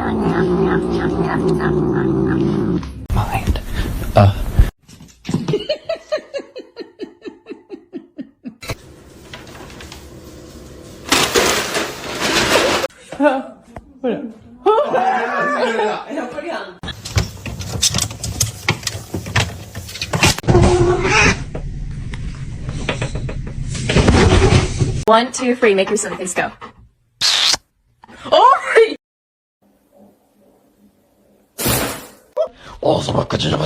Mind. One, two, three. Make your silly face go. Oh! Ağzıma kaçacağım.